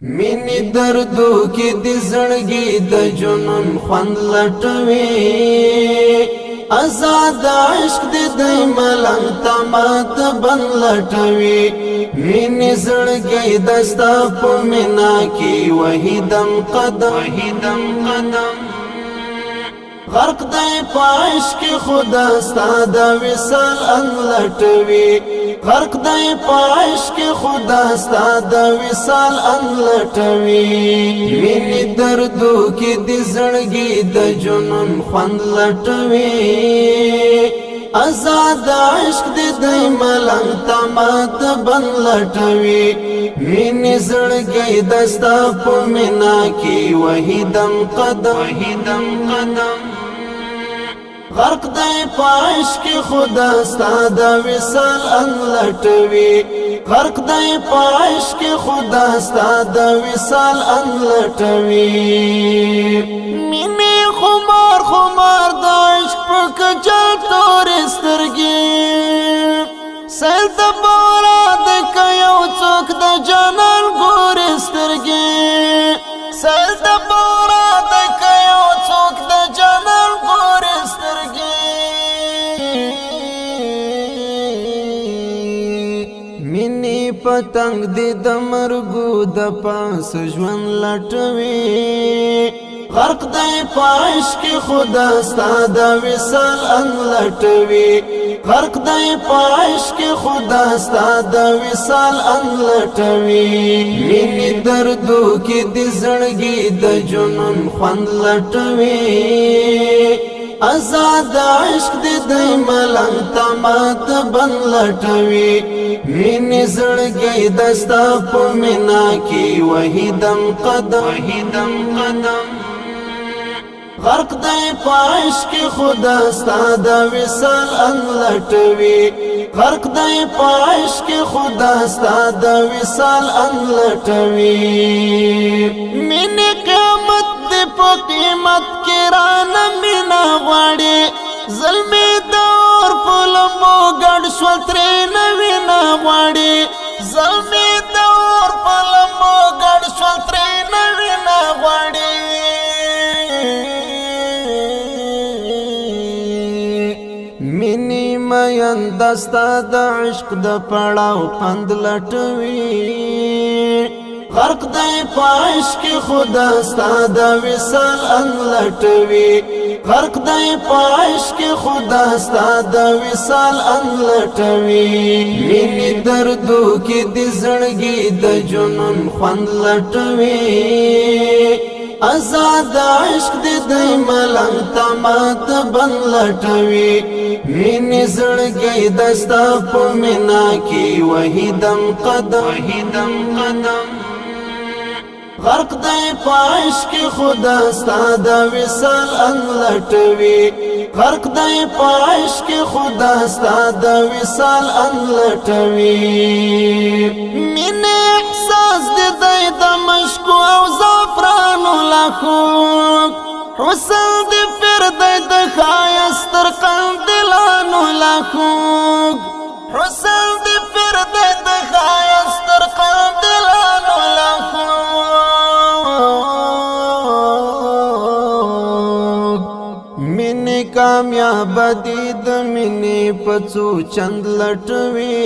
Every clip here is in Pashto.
مینی دردو کی دی زړګي د جنون خوند لټوي آزاد عشق د ملنګ تمات بن لټوي مینی زړګي دستا په مینا کی وحیدم قدم غرق دای پاش کی خدا ستاد وصال ان لټوي غرق دای پاش کی خدا ستاد وصال ان لټوي مینی دردو کی د زړګي د جنون خوند لټوي آزاد عشق د ملنګ تمات بن لټوي مینی زړګي دستا په مینا کی وحیدم قدم غرق دای پاش کی خدا ستاد وصال ان لټوي غرق دای پاش کی خدا ستاد وصال ان لټوي مینه خمار د عشق په کجا تور سترګي سل د بورا د کيو څوک د جانان ګور سترګي سل د بورا د کيو څوک د جانان ګور مینی پتنګ د مرګو د پاس ژوند لټوي غرق دای پاش کی خدا ستاد وصال ان لټوي غرق دای پاش کی خدا ستاد وصال ان لټوي مینی دردو کی د زړګي د جنون خوند لټوي آزاد عشق د ملنګ تمات بن لټوي مینی زړګي دستا په مینا کی وحیدم قدم غرق دای پاش کی خدا ستاد وصال ان لټوي غرق دای پاش کی خدا ستاد وصال ان لټوي مینه قیامت د په قیمت کې رانه مینا غواړي ظلمي دور په لمبو ګډ شول ترې نوي نه غواړي ظلمي دور په لمبو ګډ شول ترې نوي نه غواړي مینی مین دستا د عشق د پړاو پند لټوي غرق دای پاش کی خدا ستاد وصال ان لټوي غرق دای پاش کی خدا ستاد وصال ان لټوي مینی دردو کی د زړګي د جنون خوند لټوي آزاد عشق د ملنګ تمات بن لټوي مینی زړګي دستا په مینا کی وحیدم قدم غرق دای پاش کی خدا ستاد وصال ان لټوي غرق دای پاش کی خدا ستاد وصال ان لټوي مینه احساس د مشکو او زعفرانو لاخو حسن د پرد د خایست تر قندلانو لاخو حسن د پرد د خایست تر قندلانو لاخو مینه کامیاب دي د مینه پڅو چند لټوي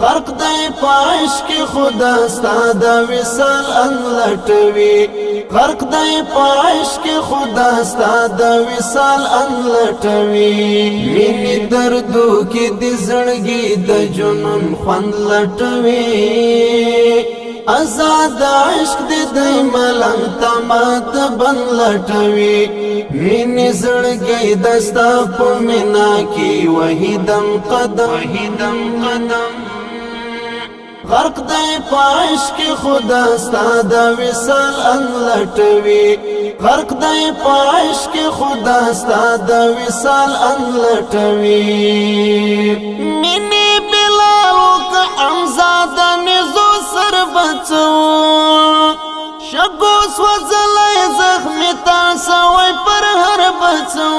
غرق دای پاش کی خدا ستاد وصال ان لټوي غرق دای پاش کی خدا ستاد وصال ان لټوي مینی دردو کی د زړګي د جنون خوند لټوي آزاد عشق د ملنګ تمات بن لټوي مینی زړګي دستا په مینا کی وحیدم قدم غرق دای پاش کی خدا ستاد وصال ان لټوي غرق دای پاش کی خدا ستاد وصال ان لټوي مینه بلال وک امزاد نزو سر بچو شګو سوځلای زخمی تاسو وای پر هر بچو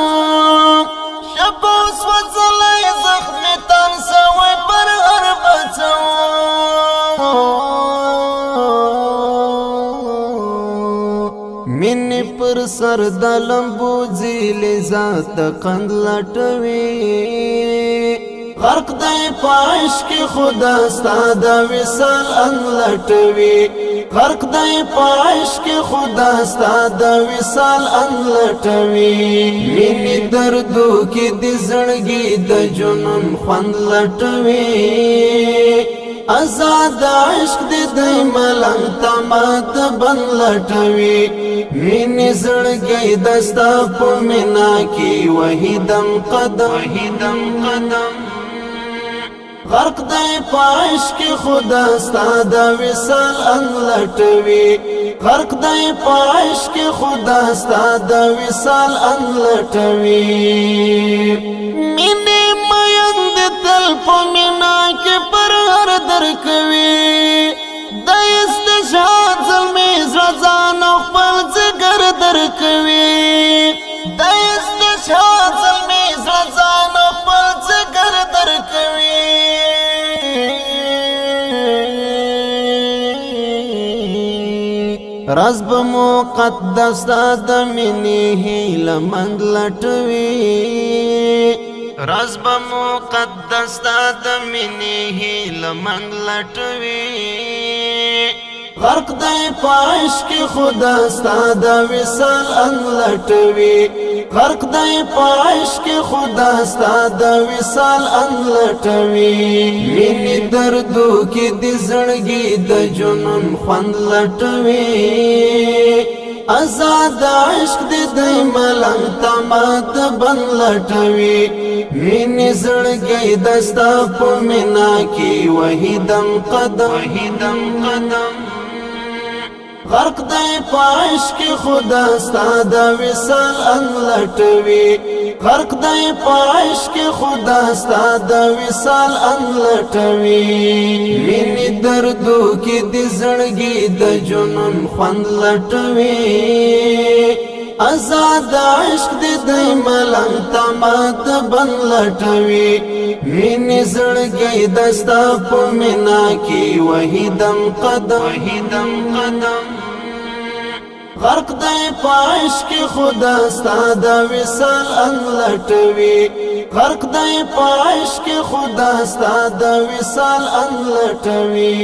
شګو سوځلای زخمی تاسو وای پر هر بچو مینی پر سر د لمبو زیلی ذات قند لټوي غرق دی پاش کی خدا ستا د وصال ان لټوي غرق دی پاش کی خدا ستا د وصال ان لټوي مینی دردو کی د زړګي د جنون خوند لټوي آزاد عشق دی ملنګ تمات بن لټوي مینې زړګی دستا په مینا کې وحیدم قدم غرق دی پاش کی خدا ستا د وصال ان لټوي غرق دی پاش کی خدا ستا د وصال ان لټوي مینې مین د تل په مینا کې پر هر در کوي د استشهاد زلمي زړه خپل ځګر در کوي د استشهاد زلمي زړه خپل ځګر در کوي راز به مقدس د مینې هیله مند لټوي راز به مقدس د مینې هیله مند لټوي غرق دی پاش کی خدا ستا د وصال ان لټوي غرق دی پاش کی خدا ستا د وصال ان لټوي مینې دردو کې د زړګي د جنون خوند لټوي آزاد عشق دی ملنګ تمات بن لټوي مینې زړګی دستا په مینا کې وحیدم قدم غرق دی پاش کی خدا ستا د وصال ان لټوي غرق دی پاش کی خدا ستا د وصال ان لټوي مینې دردو کې د زړګي د جنون خوند لټوي آزاد عشق دی ملنګ تمات بن لټوي مینې زړګی دستا په مینا کې وحیدم قدم غرق دی پاش کی خدا ستا د وصال ان لټوي غرق دی پاش کی خدا ستا د وصال ان لټوي